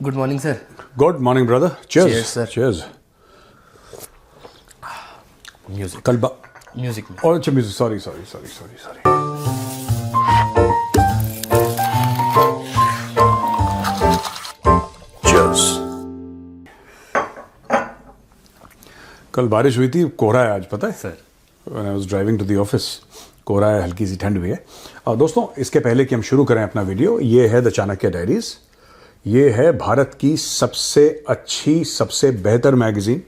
Good morning sir. Good morning brother. Cheers Cheers, sir. Cheers. Music कल music में और अच्छा music, sorry sorry sorry sorry sorry. Cheers. कल बारिश हुई थी, कोहरा है आज, पता है sir. When I was driving to the office, कोहरा है, हल्की सी ठंड भी है। और दोस्तों, इसके पहले कि हम शुरू करें अपना वीडियो, ये है द चाणक्य डायरीज। ये है भारत की सबसे अच्छी, सबसे बेहतर magazine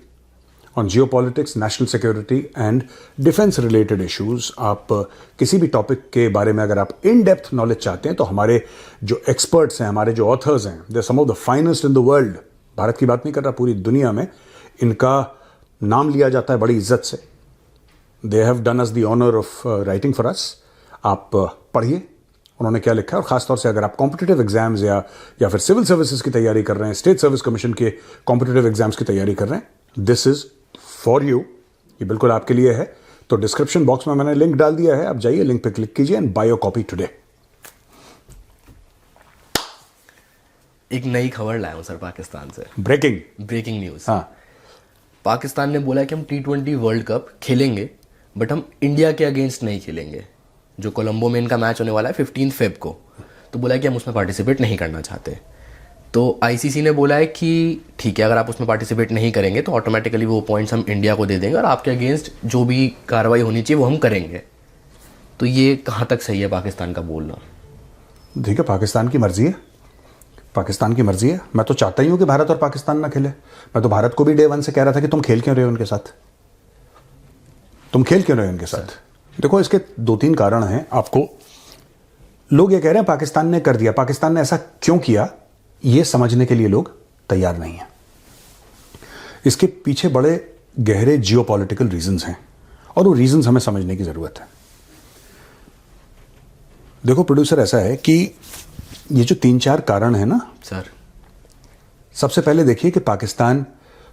on Jio politics, national security and defence related issues. आप किसी भी टॉपिक के बारे में अगर आप इन डेप्थ नॉलेज चाहते हैं तो हमारे जो एक्सपर्ट्स हैं, हमारे जो ऑथर्स हैं, they some of the finest in the world. Bharat की बात नहीं कर रहा, पूरी दुनिया में इनका नाम लिया जाता है बड़ी इज्जत से। They have done us the honour of writing for us. आप पढ़िए उन्होंने क्या लिखा है। और खासतौर से अगर आप कॉम्पिटिटिव एग्जाम्स या फिर सिविल सर्विसेज की तैयारी कर रहे हैं, स्टेट सर्विस कमीशन के कॉम्पिटिटिव एग्जाम्स की तैयारी कर रहे हैं, दिस इज फॉर यू। ये बिल्कुल आपके लिए है। तो डिस्क्रिप्शन बॉक्स में मैंने लिंक डाल दिया है, आप जाइए, लिंक पे क्लिक कीजिए and buy your copy today. एक नई खबर लाया हूं सर पाकिस्तान से। Breaking news. हाँ। पाकिस्तान ने बोला कि हम T20 वर्ल्ड कप खेलेंगे, बट हम इंडिया के अगेंस्ट नहीं खेलेंगे। जो कोलंबो में इनका मैच होने वाला है 15 फेब को, तो बोला है कि हम उसमें पार्टिसिपेट नहीं करना चाहते। तो आईसीसी ने बोला है कि ठीक है, अगर आप उसमें पार्टिसिपेट नहीं करेंगे तो ऑटोमेटिकली वो पॉइंट्स हम इंडिया को दे देंगे और आपके अगेंस्ट जो भी कार्रवाई होनी चाहिए वो हम करेंगे। तो ये कहाँ तक सही है पाकिस्तान का बोलना? ठीक है, पाकिस्तान की मर्जी है। पाकिस्तान की मर्जी है। मैं तो चाहता ही हूं कि भारत और पाकिस्तान ना खेले। मैं तो भारत को भी डे वन से कह रहा था कि तुम खेल क्यों रहे हो उनके साथ, तुम खेल क्यों रहे हो उनके साथ। देखो, इसके 2-3 कारण हैं। आपको लोग ये कह रहे हैं पाकिस्तान ने कर दिया, पाकिस्तान ने ऐसा क्यों किया, ये समझने के लिए लोग तैयार नहीं है। इसके पीछे बड़े गहरे जियोपॉलिटिकल रीजंस हैं और वो रीजंस हमें समझने की जरूरत है। देखो प्रोड्यूसर, ऐसा है कि ये जो 3-4 कारण है ना सर, सबसे पहले देखिए कि पाकिस्तान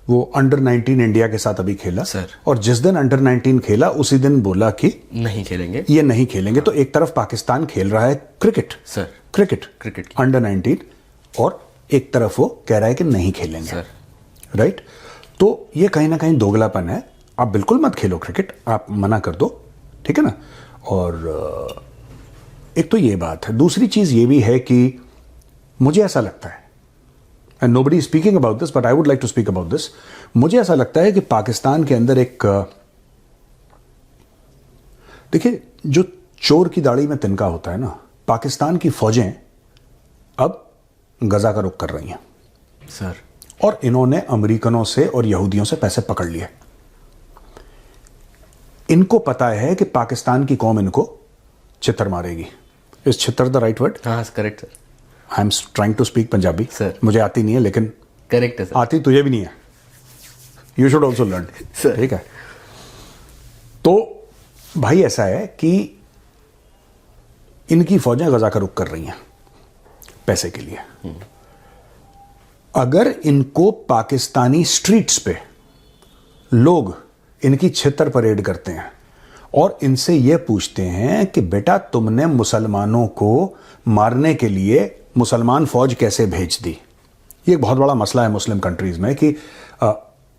वो अंडर 19 इंडिया के साथ अभी खेला सर, और जिस दिन अंडर 19 खेला उसी दिन बोला कि नहीं खेलेंगे, ये नहीं खेलेंगे। तो एक तरफ पाकिस्तान खेल रहा है क्रिकेट, सर, क्रिकेट अंडर 19, और एक तरफ वो कह रहा है कि नहीं खेलेंगे, सर। राइट। तो ये कहीं ना कहीं दोगलापन है। आप बिल्कुल मत खेलो क्रिकेट, आप मना कर दो, ठीक है ना। और एक तो ये बात है। दूसरी चीज ये भी है कि मुझे ऐसा लगता है, and nobody is speaking about this but I would like to speak about this, मुझे ऐसा लगता है कि पाकिस्तान के अंदर एक, देखिए, जो चोर की दाढ़ी में तिनका होता है ना, पाकिस्तान की फौजें अब गजा का रुख कर रही हैं सर, और इन्होंने अमेरिकनों से और यहूदियों से पैसे पकड़ लिए। इनको पता है कि पाकिस्तान की कौम इनको छितर मारेगी। इज छितर द राइट वर्ड? हाँ correct sir. I am trying to speak Punjabi sir. मुझे आती नहीं है, लेकिन करेक्ट है सर। आती तुझे भी नहीं है, you should also learn, sir. ठीक है। तो भाई ऐसा है कि इनकी फौजें गजा का रुख कर रही हैं पैसे के लिए। अगर इनको पाकिस्तानी स्ट्रीट्स पे लोग इनकी छितर परेड करते हैं और इनसे यह पूछते हैं कि बेटा तुमने मुसलमानों को मारने के लिए मुसलमान फौज कैसे भेज दी। ये एक बहुत बड़ा मसला है मुस्लिम कंट्रीज में कि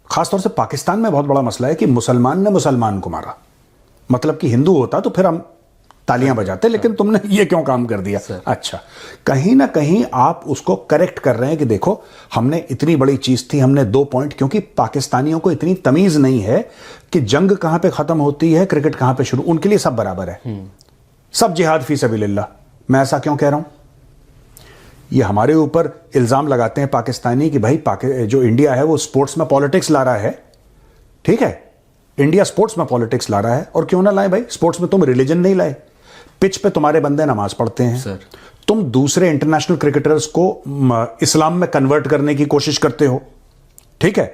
खासतौर से पाकिस्तान में बहुत बड़ा मसला है कि मुसलमान ने मुसलमान को मारा। मतलब कि हिंदू होता तो फिर हम तालियां बजाते, लेकिन तुमने ये क्यों काम कर दिया। अच्छा, कहीं ना कहीं आप उसको करेक्ट कर रहे हैं कि देखो हमने इतनी बड़ी चीज थी, हमने 2 पॉइंट, क्योंकि पाकिस्तानियों को इतनी तमीज नहीं है कि जंग कहां पे खत्म होती है, क्रिकेट कहां पे शुरू। उनके लिए सब बराबर है, सब जिहाद फी सबीलिल्लाह। मैं ऐसा क्यों कह रहा हूं? ये हमारे ऊपर इल्जाम लगाते हैं पाकिस्तानी कि भाई जो इंडिया है वो स्पोर्ट्स में पॉलिटिक्स ला रहा है। ठीक है, इंडिया स्पोर्ट्स में पॉलिटिक्स ला रहा है, और क्यों ना लाए भाई। स्पोर्ट्स में तुम रिलीजन नहीं लाए, पिच पे तुम्हारे बंदे नमाज पढ़ते हैं सर। तुम दूसरे इंटरनेशनल क्रिकेटर्स को इस्लाम में कन्वर्ट करने की कोशिश करते हो, ठीक है।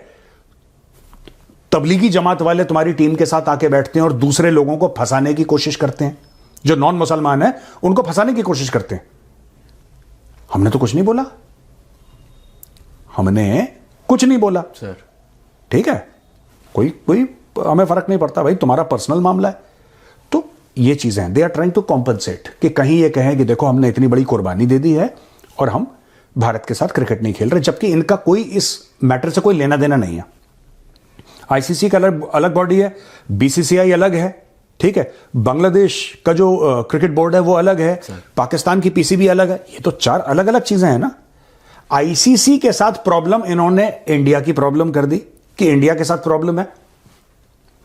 तबलीगी जमात वाले तुम्हारी टीम के साथ आके बैठते हैं और दूसरे लोगों को फंसाने की कोशिश करते हैं, जो नॉन मुसलमान है उनको फंसाने की कोशिश करते हैं। हमने तो कुछ नहीं बोला, हमने कुछ नहीं बोला सर, ठीक है। कोई हमें फर्क नहीं पड़ता भाई, तुम्हारा पर्सनल मामला है। तो ये चीजें हैं, they are trying to compensate, कि कहीं ये कहें कि देखो हमने इतनी बड़ी कुर्बानी दे दी है और हम भारत के साथ क्रिकेट नहीं खेल रहे, जबकि इनका कोई इस मैटर से कोई लेना देना नहीं है। आईसीसी का अलग बॉडी है, बीसीसीआई अलग है, ठीक है, बांग्लादेश का जो क्रिकेट बोर्ड है वो अलग है, पाकिस्तान की पीसीबी अलग है। ये तो 4 अलग अलग चीजें हैं ना। आईसीसी के साथ प्रॉब्लम इन्होंने इंडिया की प्रॉब्लम कर दी कि इंडिया के साथ प्रॉब्लम है।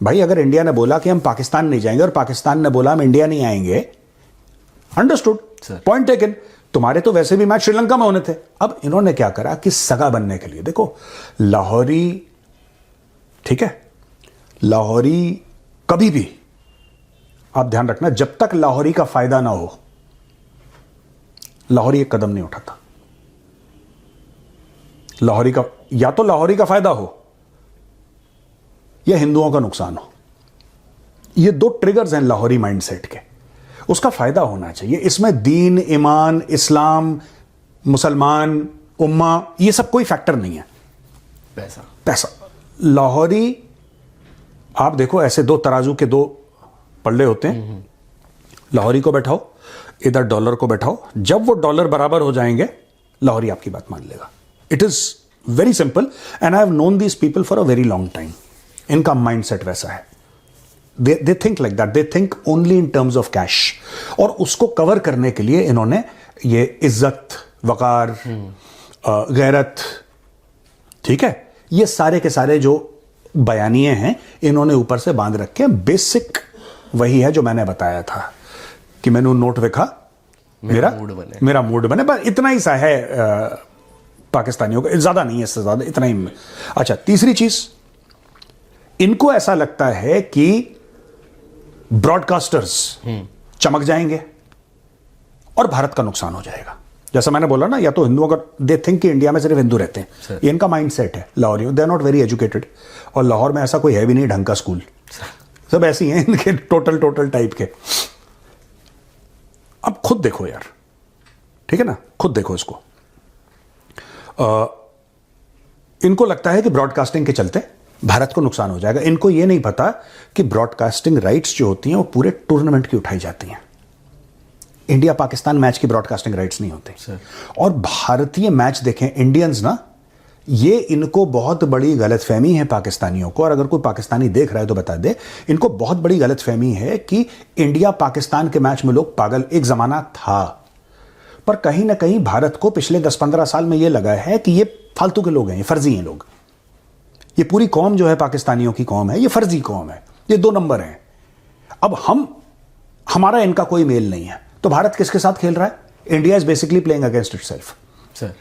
भाई अगर इंडिया ने बोला कि हम पाकिस्तान नहीं जाएंगे और पाकिस्तान ने बोला हम इंडिया नहीं आएंगे, अंडरस्टूड, पॉइंट टेकन। तुम्हारे तो वैसे भी मैच श्रीलंका में होने थे। अब इन्होंने क्या करा कि सगा बनने के लिए, देखो लाहौरी, ठीक है, लाहौरी कभी भी, आप ध्यान रखना, जब तक लाहौरी का फायदा ना हो लाहौरी एक कदम नहीं उठाता। लाहौरी का, या तो लाहौरी का फायदा हो या हिंदुओं का नुकसान हो। ये 2 ट्रिगर्स हैं लाहौरी माइंडसेट के। उसका फायदा होना चाहिए। इसमें दीन, ईमान, इस्लाम, मुसलमान, उम्मा, ये सब कोई फैक्टर नहीं है। पैसा। लाहौरी, आप देखो ऐसे 2 तराजू के 2 पल्ले होते हैं। लाहौरी को बैठाओ, इधर डॉलर को बैठाओ, जब वो डॉलर बराबर हो जाएंगे लाहौरी आपकी बात मान लेगा। It is very simple and I have known these people for a very long time. इनका माइंडसेट वैसा है। They think like that, they think only in terms of cash. और उसको कवर करने के लिए इन्होंने ये इज्जत, वकार, गैरत, ठीक है, ये सारे के सारे जो बयानिए हैं इन्होंने ऊपर से बांध रखे हैं। बेसिक वही है जो मैंने बताया था कि मैंने नोट लिखा, मेरा मूड बने, बस इतना ही सा है पाकिस्तानियों का, ज्यादा नहीं है, इससे ज्यादा इतना ही। अच्छा, तीसरी चीज, इनको ऐसा लगता है कि ब्रॉडकास्टर्स चमक जाएंगे और भारत का नुकसान हो जाएगा। जैसा मैंने बोला ना, या तो हिंदुओं का, दे थिंक कि इंडिया में सिर्फ हिंदू रहते हैं, ये इनका माइंडसेट है। Lahori, they are not very educated, और लाहौर में ऐसा कोई है भी नहीं ढंग का स्कूल, सब ऐसी हैं इनके टोटल टाइप के। अब खुद देखो यार, ठीक है ना, खुद देखो इसको। इनको लगता है कि ब्रॉडकास्टिंग के चलते भारत को नुकसान हो जाएगा। इनको यह नहीं पता कि ब्रॉडकास्टिंग राइट्स जो होती हैं वो पूरे टूर्नामेंट की उठाई जाती हैं। इंडिया पाकिस्तान मैच की ब्रॉडकास्टिंग राइट्स नहीं होती। और भारतीय मैच देखें इंडियंस ना, ये इनको बहुत बड़ी गलतफहमी है पाकिस्तानियों को, और अगर कोई पाकिस्तानी देख रहा है तो बता दे, इनको बहुत बड़ी गलतफहमी है कि इंडिया पाकिस्तान के मैच में लोग पागल। एक जमाना था, पर कहीं ना कहीं भारत को पिछले 10-15 साल में यह लगा है कि ये फालतू के लोग हैं, ये फर्जी हैं लोग। ये पूरी कौम जो है पाकिस्तानियों की कौम है, ये फर्जी कौम है, ये 2 नंबर हैं। अब हमारा इनका कोई मेल नहीं है, तो भारत किसके साथ खेल रहा है? India is basically playing against itself. Sir,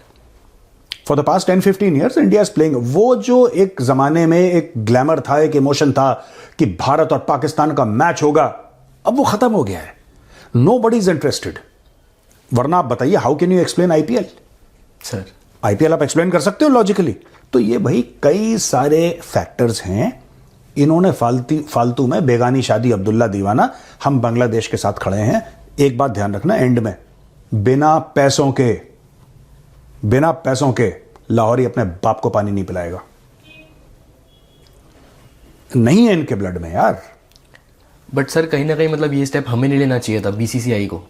for the past 10-15 years India is playing. वो जो एक जमाने में एक ग्लैमर था, एक इमोशन था कि भारत और पाकिस्तान का मैच होगा, अब वो खत्म हो गया है। Nobody is interested. वरना आप बताइए, how can you explain IPL? Sir, IPL आप एक्सप्लेन कर सकते हो लॉजिकली? तो ये भाई कई सारे फैक्टर्स हैं। इन्होंने फालतू में बेगानी शादी अब्दुल्ला दीवाना, हम बांग्लादेश के साथ खड़े हैं। एक बात ध्यान रखना, एंड में बिना पैसों के लाहौरी अपने बाप को पानी नहीं पिलाएगा। नहीं है इनके ब्लड में यार। बट सर कहीं ना कहीं मतलब ये स्टेप हमें नहीं लेना चाहिए था, बीसीसीआई को।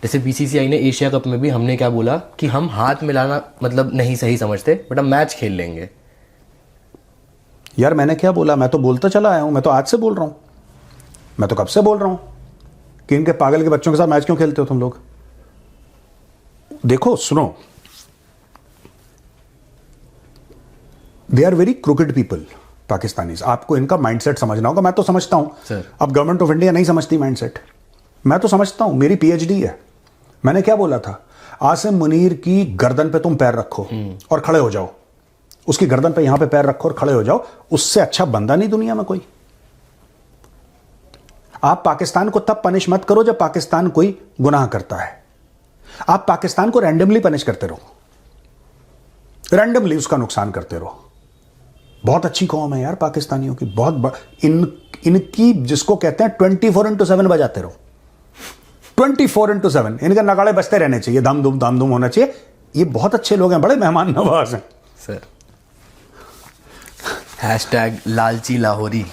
जैसे बीसीसीआई ने एशिया कप में भी, हमने क्या बोला कि हम हाथ मिलाना मतलब नहीं सही समझते, बट हम मैच खेल लेंगे। यार मैंने क्या बोला? मैं तो बोलता चला आया हूं, मैं तो आज से बोल रहा हूं, मैं तो कब से बोल रहा हूं कि इनके पागल के बच्चों के साथ मैच क्यों खेलते हो तुम लोग? देखो, सुनो, they are very crooked people Pakistanis. आपको इनका माइंडसेट समझना होगा। मैं तो समझता हूं सर, अब गवर्नमेंट ऑफ इंडिया नहीं समझती माइंडसेट, मैं तो समझता हूं, मेरी पीएचडी है। मैंने क्या बोला था? आसिम मुनीर की गर्दन पे तुम पैर रखो और खड़े हो जाओ, उसकी गर्दन पे यहां पे पैर रखो और खड़े हो जाओ, उससे अच्छा बंदा नहीं दुनिया में कोई। आप पाकिस्तान को तब पनिश मत करो जब पाकिस्तान कोई गुनाह करता है। आप पाकिस्तान को रैंडमली पनिश करते रहो, रैंडमली उसका नुकसान करते रहो। बहुत अच्छी कौम है यार पाकिस्तानियों की, बहुत इनकी जिसको कहते हैं 24/7 बजाते रहो, 24/7 इनके नगाड़े बजते रहने चाहिए, धाम धूम होना चाहिए। ये बहुत अच्छे लोग हैं, बड़े मेहमान नवाज हैं सर। हैशटैग लालची लाहौरी।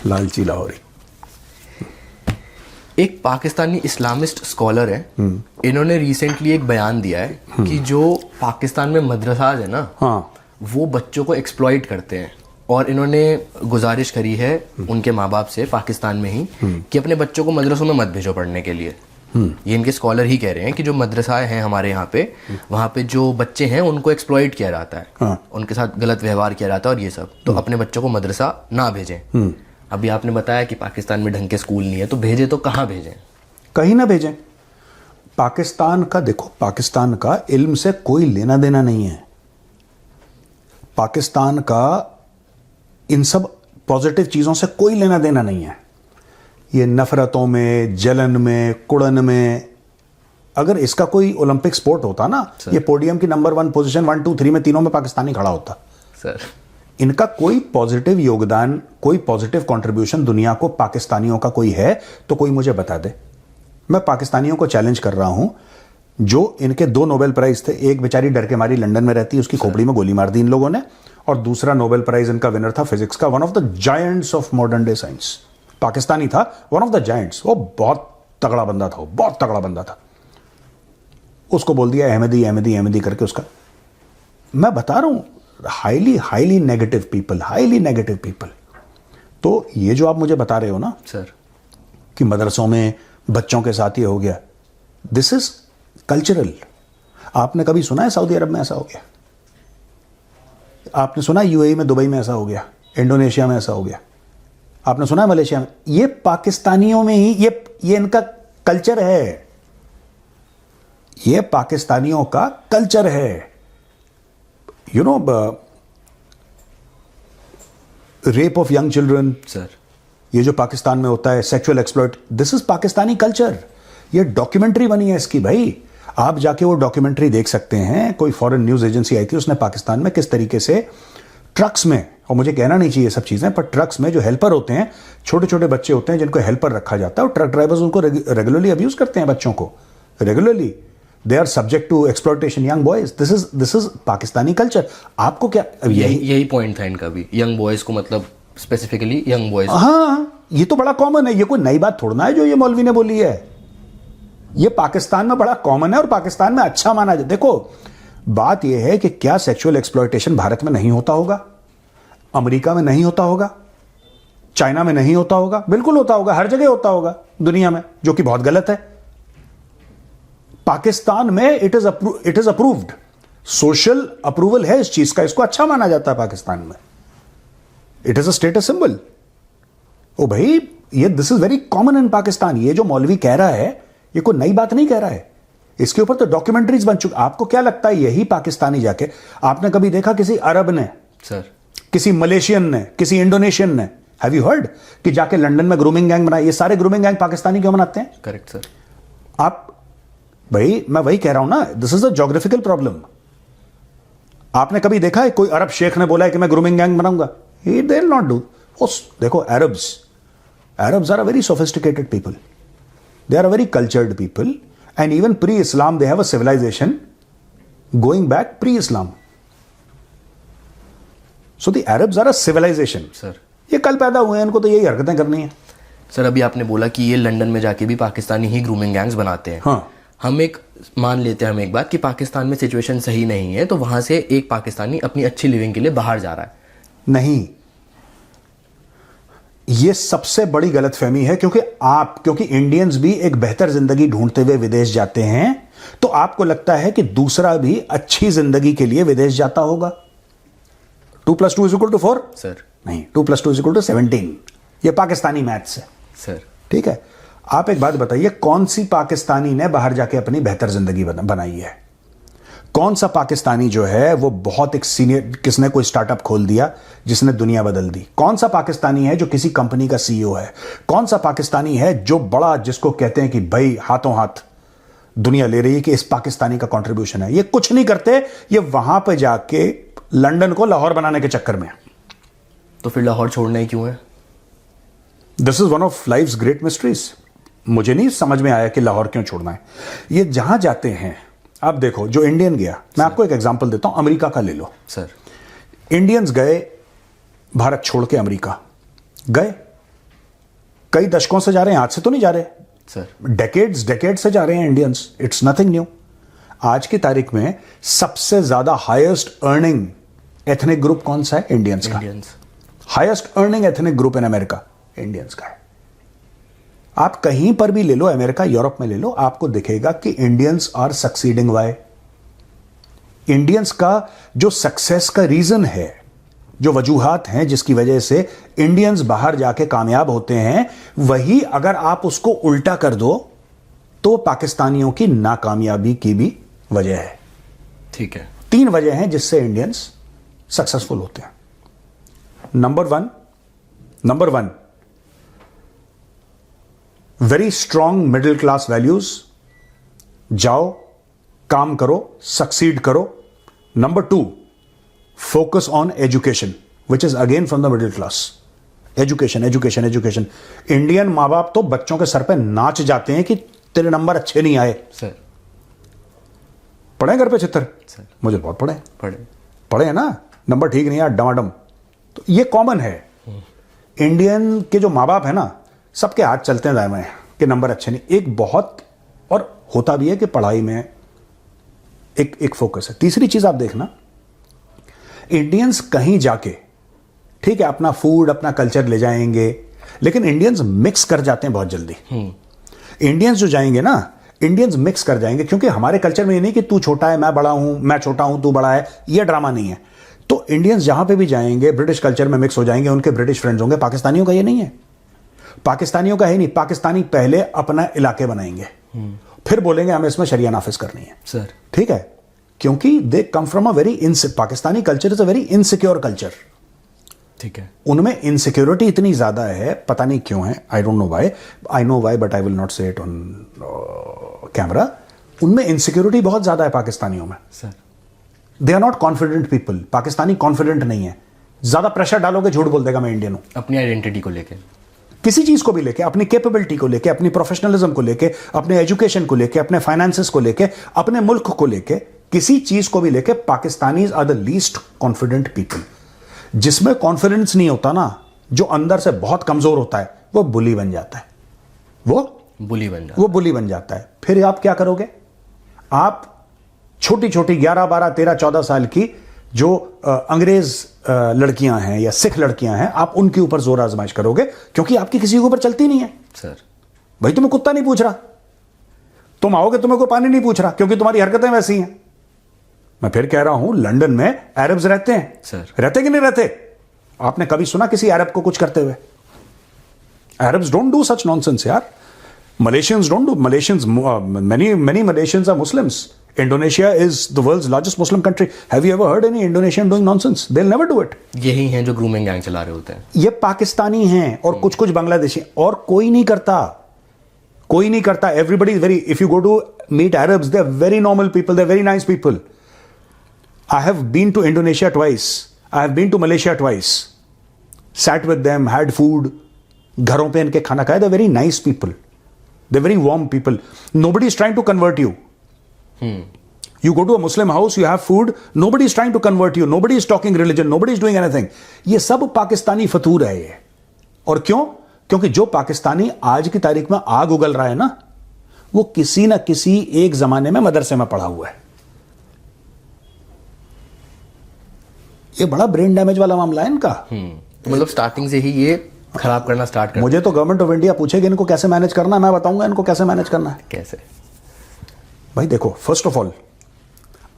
लालची लाहौरी। एक पाकिस्तानी इस्लामिस्ट स्कॉलर है, इन्होंने रिसेंटली एक बयान दिया है कि जो पाकिस्तान में मदरसाज है ना, हाँ, वो बच्चों को एक्सप्लॉइट करते हैं। और इन्होंने गुजारिश करी है उनके माँ बाप से पाकिस्तान में ही कि अपने बच्चों को मदरसों में मत भेजो पढ़ने के लिए। ये इनके स्कॉलर ही कह रहे हैं कि जो मदरसाएं हैं हमारे यहाँ पे, वहाँ पे जो बच्चे हैं उनको एक्सप्लॉइट किया जाता है, हाँ। उनके साथ गलत व्यवहार किया जाता है और ये सब, तो अपने बच्चों को मदरसा ना भेजें। अभी आपने बताया कि पाकिस्तान में ढंग के स्कूल नहीं है, तो भेजे तो कहाँ भेजें? कहीं ना भेजें। पाकिस्तान का देखो, पाकिस्तान का इल्म से कोई लेना देना नहीं है। पाकिस्तान का इन सब पॉजिटिव चीजों से कोई लेना देना नहीं है। ये नफरतों में, जलन में, कुड़न में, अगर इसका कोई ओलंपिक स्पोर्ट होता ना, ये पोडियम की नंबर 1 पोजीशन 1, 2, 3 में तीनों में पाकिस्तानी खड़ा होता। सर, इनका कोई पॉजिटिव योगदान, कोई पॉजिटिव कंट्रीब्यूशन दुनिया को पाकिस्तानियों का कोई है तो कोई मुझे बता दे। मैं पाकिस्तानियों को चैलेंज कर रहा हूं, जो इनके 2 नोबेल प्राइज थे, एक बेचारी डर के मारी लंदन में रहती है, उसकी खोपड़ी में गोली मार दी इन लोगों ने, और दूसरा नोबेल प्राइज इनका विनर था फिजिक्स का, one of the giants of modern day science, Pakistani था, वन ऑफ द जायंट्स। वो बहुत तगड़ा बंदा था, वो बहुत तगड़ा बंदा था। उसको बोल दिया अहमदी अहमदी अहमदी करके उसका। मैं बता रहा हूं, highly negative people, highly negative people. तो ये जो आप मुझे बता रहे हो ना सर, कि मदरसों में बच्चों के साथ ये हो गया, दिस इज कल्चरल। आपने कभी सुना है सऊदी अरब में ऐसा हो गया? आपने सुना है यूएई में, दुबई में ऐसा हो गया, इंडोनेशिया में ऐसा हो गया, आपने सुना है मलेशिया में? ये पाकिस्तानियों में ही ये इनका कल्चर है, ये पाकिस्तानियों का कल्चर है। You know, rape of young children, sir, ये जो पाकिस्तान में होता है, sexual exploit, this is Pakistani culture. ये डॉक्यूमेंट्री बनी है इसकी भाई, आप जाके वो डॉक्यूमेंट्री देख सकते हैं। कोई फॉरेन न्यूज एजेंसी आई थी, उसने पाकिस्तान में किस तरीके से ट्रक्स में, और मुझे कहना नहीं चाहिए सब चीजें, पर ट्रक्स में जो हेल्पर होते हैं, छोटे छोटे बच्चे होते हैं जिनको हेल्पर रखा जाता है, और ट्रक ड्राइवर्स उनको रेगुलरली अब्यूज करते हैं बच्चों को, regularly. They are subject to exploitation, young boys. This is Pakistani culture. आपको क्या यही पॉइंट था इनका भी, यंग बॉयज को, मतलब स्पेसिफिकली यंग बॉयज। हाँ, ये तो बड़ा कॉमन है, ये कोई नई बात थोड़ा ना है जो ये मौलवी ने बोली है। ये पाकिस्तान में बड़ा कॉमन है और पाकिस्तान में अच्छा माना जाए। देखो, बात यह है कि क्या सेक्सुअल एक्सप्लॉयटेशन भारत में नहीं होता होगा, अमेरिका में नहीं होता होगा, चाइना में नहीं होता होगा? बिल्कुल होता होगा, हर जगह होता होगा दुनिया में, जो कि बहुत गलत है। पाकिस्तान में it is approved, social approval है इस चीज का, इसको अच्छा माना जाता है पाकिस्तान में। It is a status symbol. ओ भाई, ये this is very common in Pakistan. ये जो मौलवी कह रहा है, ये कोई नई बात नहीं कह रहा है, इसके ऊपर तो डॉक्यूमेंट्रीज बन चुकी। आपको क्या लगता है यही पाकिस्तानी जाके, आपने कभी देखा किसी अरब ने, सर, किसी मलेशियन ने, किसी इंडोनेशियन ने, हैव यू हर्ड कि जाके लंदन में ग्रूमिंग गैंग बनाए? ये सारे ग्रूमिंग गैंग पाकिस्तानी क्यों बनाते हैं? Correct sir. आप भाई, मैं वही कह रहा हूं ना, this is a geographical problem. आपने कभी देखा है कोई अरब शेख ने बोला है कि मैं ग्रूमिंग गैंग बनाऊंगा? ही दे विल नॉट डू। देखो, Arabs are a very sophisticated people, they are a very cultured people, and even pre-Islam they have a civilization going back pre-Islam. So the Arabs are a civilization. Sir, ये कल पैदा हुए हैं, इनको तो यही हरकतें करनी है। सर, अभी आपने बोला कि ये लंदन में जाके भी पाकिस्तानी ही ग्रूमिंग गैंग्स बनाते हैं। हाँ, हम एक मान लेते हैं, हम एक बात कि पाकिस्तान में सिचुएशन सही नहीं है, तो वहां से एक पाकिस्तानी अपनी अच्छी लिविंग के लिए बाहर जा रहा है। नहीं, ये सबसे बड़ी गलतफहमी है, क्योंकि इंडियंस भी एक बेहतर जिंदगी ढूंढते हुए विदेश जाते हैं, तो आपको लगता है कि दूसरा भी अच्छी जिंदगी के लिए विदेश जाता होगा। 2 + 2 = 4? सर, नहीं, 2 + 2 = 17। ये पाकिस्तानी मैथ्स है। सर, ठीक है, आप एक बात बताइए, कौन सी पाकिस्तानी ने बाहर जाके अपनी बेहतर जिंदगी बनाई है? कौन सा पाकिस्तानी जो है वो बहुत एक सीनियर, किसने कोई स्टार्टअप खोल दिया जिसने दुनिया बदल दी? कौन सा पाकिस्तानी है जो किसी कंपनी का सीईओ है? कौन सा पाकिस्तानी है जो बड़ा, जिसको कहते हैं कि भाई हाथों हाथ दुनिया ले रही है कि इस पाकिस्तानी का कंट्रीब्यूशन है? ये कुछ नहीं करते, ये वहां पे जाके लंदन को लाहौर बनाने के चक्कर में। तो फिर लाहौर छोड़ना ही क्यों है? This is one of life's great mysteries. मुझे नहीं समझ में आया कि लाहौर क्यों छोड़ना है। ये जहां जाते हैं, आप देखो, जो इंडियन गया, मैं आपको एक एग्जांपल देता हूं, अमेरिका का ले लो। सर, इंडियंस गए भारत छोड़ के, अमेरिका गए, कई दशकों से जा रहे हैं, आज से तो नहीं जा रहे। सर डेकेड से जा रहे हैं इंडियंस, इट्स नथिंग न्यू। आज की तारीख में सबसे ज्यादा हाईएस्ट अर्निंग एथनिक ग्रुप कौन सा है? इंडियंस का। Indians highest earning ethnic group in America Indians का है। आप कहीं पर भी ले लो, अमेरिका यूरोप में ले लो, आपको दिखेगा कि Indians are succeeding. Why? Indians का जो सक्सेस का रीजन है, जो वजूहात हैं जिसकी वजह से इंडियंस बाहर जाके कामयाब होते हैं, वही अगर आप उसको उल्टा कर दो तो पाकिस्तानियों की नाकामयाबी की भी वजह है। ठीक है। 3 वजह हैं जिससे इंडियंस सक्सेसफुल होते हैं। Number one very strong middle class values. जाओ, काम करो, सक्सीड करो। Number 2, focus on education, which is again from the middle class. Education. Indian मां बाप तो बच्चों के सर पे नाच जाते हैं कि तेरे नंबर अच्छे नहीं आए। सर पढ़े घर पे चित्तर? सर मुझे बहुत पढ़े पढ़े हैं ना, नंबर ठीक नहीं आया, डमाडम। तो ये कॉमन है। इंडियन के जो माँ बाप है ना, सबके हाथ चलते हैं दाएं कि नंबर अच्छे नहीं। एक बहुत और होता भी है कि पढ़ाई में एक फोकस है। तीसरी चीज आप देखना, इंडियंस कहीं जाके ठीक है अपना फूड अपना कल्चर ले जाएंगे, लेकिन इंडियंस मिक्स कर जाते हैं बहुत जल्दी। इंडियंस जो जाएंगे ना, इंडियंस मिक्स कर जाएंगे, क्योंकि हमारे कल्चर में ये नहीं कि तू छोटा है मैं बड़ा हूं, मैं छोटा हूं तू बड़ा है, ये ड्रामा नहीं है। तो इंडियंस जहां पे भी जाएंगे ब्रिटिश कल्चर में मिक्स हो जाएंगे, उनके ब्रिटिश फ्रेंड्स होंगे। पाकिस्तानियों का ये नहीं है, पाकिस्तानियों का है नहीं। पाकिस्तानी पहले अपना इलाके बनाएंगे, फिर बोलेंगे हमें इसमें शरिया नाफिज करनी है। सर ठीक है, क्योंकि they come from a very Pakistani culture is a very insecure culture. ठीक है। उनमें इनसिक्योरिटी इतनी ज्यादा है, पता नहीं क्यों है, I don't know why, I know why but I will not say it on camera. उनमें इनसिक्योरिटी बहुत ज्यादा है पाकिस्तानियों में। Sir they are not confident people. Pakistani confident नहीं है। ज्यादा प्रेशर डालोगे झूठ बोल देगा मैं इंडियन हूं। अपनी आइडेंटिटी को लेके, किसी चीज को भी लेके, अपनी कैपेबिलिटी को लेके, अपनी प्रोफेशनलिज्म को लेके, अपने एजुकेशन को लेके, अपने फाइनेंसेस को लेके, अपने मुल्क को लेके, किसी चीज को भी लेके Pakistanis are the least confident people. जिसमें कॉन्फिडेंस नहीं होता ना, जो अंदर से बहुत कमजोर होता है, वो बुली बन जाता है। वो बुली बन जाता है। फिर आप क्या करोगे? आप छोटी छोटी 11, 12, 13, 14 साल की जो अंग्रेज लड़कियां हैं या सिख लड़कियां हैं, आप उनके ऊपर जोर आजमाइश करोगे, क्योंकि आपकी किसी के ऊपर चलती नहीं है। सर भाई तुम्हें कुत्ता नहीं पूछ रहा, तुम आओगे तुम्हें कोई पानी नहीं पूछ रहा, क्योंकि तुम्हारी हरकतें वैसी हैं। मैं फिर कह रहा हूं, लंदन में अरब्स रहते हैं। सर रहते कि नहीं रहते? आपने कभी सुना किसी अरब को कुछ करते हुए? Arabs don't do such nonsense यार। Malaysians don't do. Malaysians, many Malaysians are Muslims. Indonesia is the world's largest Muslim country. Have you ever heard any Indonesian doing nonsense? They'll never do it. यही हैं जो grooming gang चला रहे होते हैं। ये पाकिस्तानी हैं और कुछ कुछ बांग्लादेशी, और कोई नहीं करता। कोई नहीं करता। Everybody is very, if you go to meet Arabs, they're very normal people, they're very nice people. I have been to Indonesia twice. I have been to Malaysia twice. Sat with them, had food. घरों पे इनके खाना खाया। They're very nice people. They're very warm people. Nobody is trying to convert you. You go to a Muslim house, you have food, nobody is trying to convert you, nobody is talking religion, nobody is doing anything. ये सब पाकिस्तानी फतूर है ये। और क्यों? क्योंकि जो पाकिस्तानी आज की तारीख में आग उगल रहा है ना, वो किसी ना किसी एक जमाने में मदरसे में पढ़ा हुआ है। ये बड़ा ब्रेन डैमेज वाला मामला है इनका। तो मतलब स्टार्टिंग से ही ये खराब करना स्टार्ट कर। मुझे तो गवर्नमेंट ऑफ इंडिया पूछेगी इनको कैसे मैनेज करना है, मैं बताऊंगा इनको कैसे मैनेज करना है। कैसे? भाई देखो, फर्स्ट ऑफ ऑल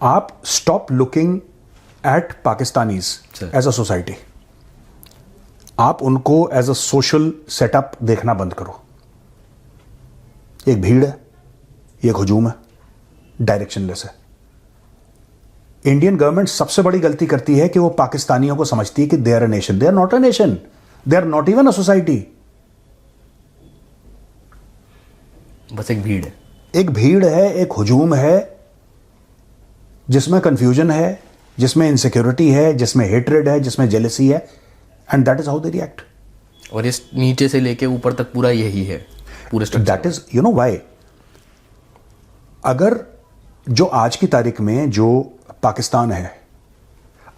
आप stop looking at Pakistanis as a society. आप उनको एज अ सोशल सेटअप देखना बंद करो। एक भीड़ है, एक हुजूम है, डायरेक्शनलेस है। इंडियन गवर्नमेंट सबसे बड़ी गलती करती है कि वो पाकिस्तानियों को समझती है कि they are a nation. They are not a nation, they are not even a society. बस एक भीड़ है। एक भीड़ है, एक हुजूम है, जिसमें कंफ्यूजन है, जिसमें इनसिक्योरिटी है, जिसमें हेट्रेड है, जिसमें जेलसी है, and that is how they react. और इस नीचे से लेके ऊपर तक पूरा यही है, पूरे structure. That is, you know why. अगर जो आज की तारीख में जो पाकिस्तान है,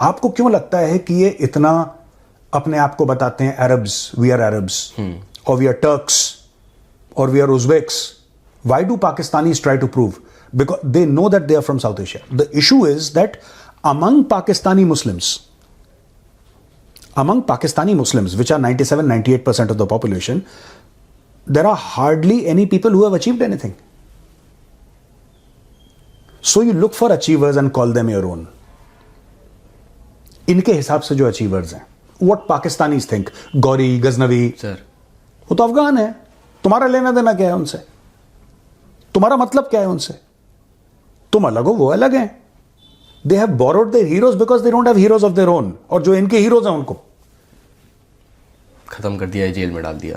आपको क्यों लगता है कि ये इतना अपने आप को बताते हैं अरब्स, वी आर अरब्स और we are Turks, or we are Uzbeks, why do Pakistanis try to prove? Because they know that they are from South Asia. The issue is that among Pakistani Muslims, which are 97-98% of the population, there are hardly any people who have achieved anything. So you look for achievers and call them your own. इनके हिसाब से जो achievers हैं, what Pakistanis think, Gauri, Ghaznavi, sir वो तो अफगान है. तुम्हारा लेना देना क्या है उनसे? तुम्हारा मतलब क्या है उनसे? तुम अलग हो, वो अलग हैं. They have borrowed their heroes because they don't have heroes of their own. और जो इनके हीरोज हैं उनको खत्म कर दिया, जेल में डाल दिया.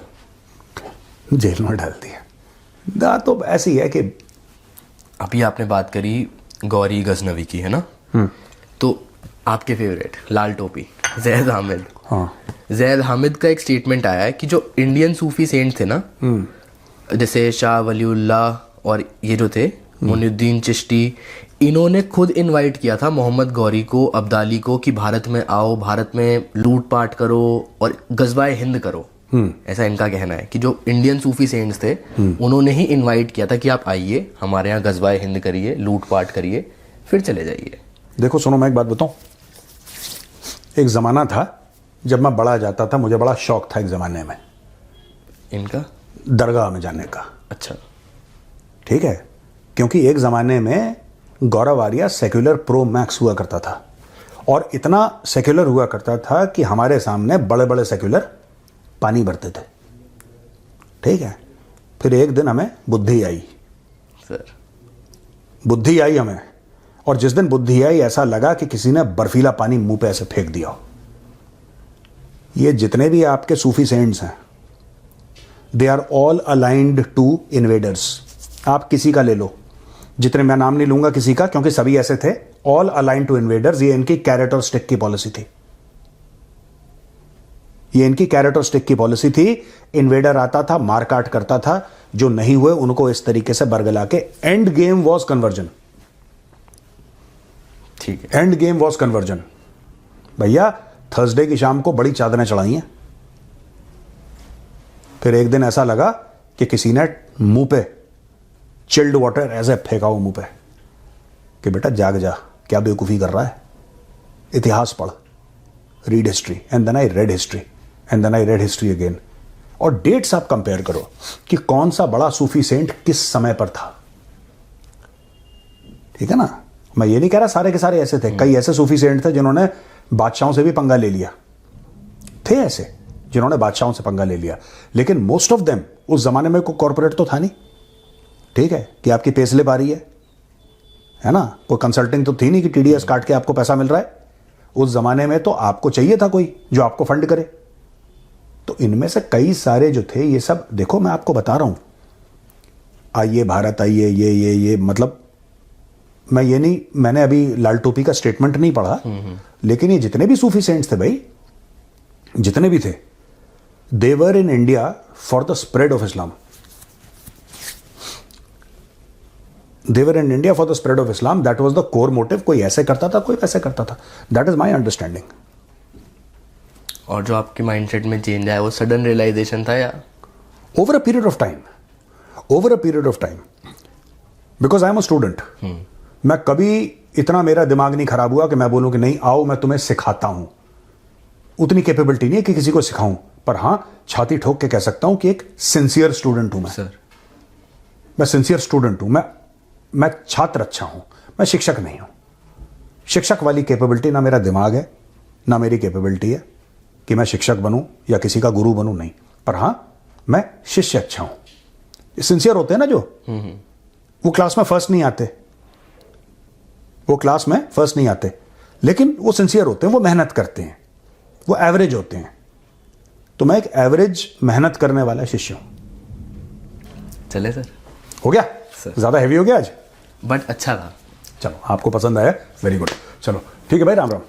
जेल में डाल दिया. तो ऐसी है कि अभी आपने बात करी गौरी गजनवी की, है ना? तो आपके फेवरेट लाल टोपी जैद हामिद. हाँ, जैद हामिद का एक स्टेटमेंट आया है कि जो इंडियन सूफी सेंट थे ना, जैसे शाह वलीउल्लाह और ये जो थे मोइनुद्दीन चिश्ती, इन्होंने खुद इनवाइट किया था मोहम्मद गौरी को, अब्दाली को कि भारत में आओ, भारत में लूटपाट करो और गजवाए हिंद करो. ऐसा इनका कहना है कि जो इंडियन सूफी सेंट्स थे उन्होंने ही इनवाइट किया था कि आप आइए, हमारे यहाँ गजवाए हिंद करिए, लूटपाट करिए, फिर चले जाइए. देखो सुनो, मैं एक बात बताऊं. एक ज़माना था जब मैं बड़ा जाता था, मुझे बड़ा शौक था एक ज़माने में इनका दरगाह में जाने का. अच्छा, ठीक है, क्योंकि एक ज़माने में गौरव आर्या सेक्युलर प्रो मैक्स हुआ करता था, और इतना सेक्युलर हुआ करता था कि हमारे सामने बड़े बड़े सेक्युलर पानी भरते थे. ठीक है, फिर एक दिन हमें बुद्धि आई. सर बुद्धि आई हमें, और जिस दिन बुद्धि आई ऐसा लगा कि किसी ने बर्फीला पानी मुंह पे ऐसे फेंक दिया. ये जितने भी आपके सूफी सेंट्स हैं, they are all aligned to invaders. आप किसी का ले लो, जितने, मैं नाम नहीं लूंगा किसी का क्योंकि सभी ऐसे थे, ऑल अलाइंड टू इन्वेडर्स. ये इनकी कैरेट और स्टिक की पॉलिसी थी. ये इनकी कैरेट और स्टिक की पॉलिसी थी. इन्वेडर आता था, मार काट करता था, जो नहीं हुए उनको इस तरीके से बरगला के. End game was conversion. ठीक है, एंड गेम वॉज कन्वर्जन. भैया थर्सडे की शाम को बड़ी चादरें चढ़ाई हैं. फिर एक दिन ऐसा लगा कि किसी ने मुंह पे चिल्ड वाटर ऐसे फेंका हो मुंह पे कि बेटा जाग जा, क्या बेवकूफ़ी कर रहा है, इतिहास पढ़, read history. And then I read history, and then I read history again. और डेट्स आप कंपेयर करो कि कौन सा बड़ा सूफी सेंट किस समय पर था. ठीक है ना? मैं ये नहीं कह रहा सारे के सारे ऐसे थे. कई ऐसे सूफी सेंट थे जिन्होंने बादशाहों से भी पंगा ले लिया. थे ऐसे जिन्होंने बादशाहों से पंगा ले लिया, लेकिन मोस्ट ऑफ देम, उस जमाने में कोई कॉर्पोरेट तो था नहीं. ठीक है, कि आपकी पे स्लिप आ रही है ना, कोई कंसल्टिंग तो थी नहीं कि टीडीएस काट के आपको पैसा मिल रहा है. उस जमाने में तो आपको चाहिए था कोई जो आपको फंड करे. तो इनमें से कई सारे जो थे, ये सब देखो, मैं आपको बता रहा हूं, आइए भारत आइए, ये मतलब मैं ये नहीं, मैंने अभी लाल टोपी का स्टेटमेंट नहीं पढ़ा, लेकिन ये जितने भी सूफी सेंट्स थे भाई, जितने भी थे, they were in India for the spread of Islam. They were in India for the spread of Islam. That was the core motive. कोई ऐसे करता था, कोई वैसे करता था. That is my understanding. और जो आपके माइंडसेट में चेंज आया वो सडन रियलाइजेशन था या Over a period of time. Over a period of time. Because I am a student. मैं कभी इतना मेरा दिमाग नहीं खराब हुआ कि मैं बोलूं कि नहीं आओ मैं तुम्हें सिखाता हूं. उतनी कैपेबिलिटी नहीं है कि किसी को सिखाऊं, पर हां छाती ठोक के कह सकता हूं कि एक सिंसियर स्टूडेंट हूं मैं. सर मैं सिंसियर स्टूडेंट हूं. मैं छात्र अच्छा हूं, मैं शिक्षक नहीं हूं. शिक्षक वाली कैपेबिलिटी ना मेरा दिमाग है, ना मेरी कैपेबिलिटी है कि मैं शिक्षक बनूं या किसी का गुरु बनूं, नहीं. पर हां मैं शिष्य अच्छा हूं. सिंसियर होते हैं ना जो, वो क्लास में फर्स्ट नहीं आते, वो क्लास में फर्स्ट नहीं आते, लेकिन वो सिंसियर होते हैं, वो मेहनत करते हैं, वो एवरेज होते हैं. तो मैं एक एवरेज मेहनत करने वाला शिष्य हूं. चले सर, हो गया? सर ज्यादा हैवी हो गया आज, बट अच्छा था. चलो आपको पसंद आया, वेरी गुड. चलो ठीक है भाई, राम राम.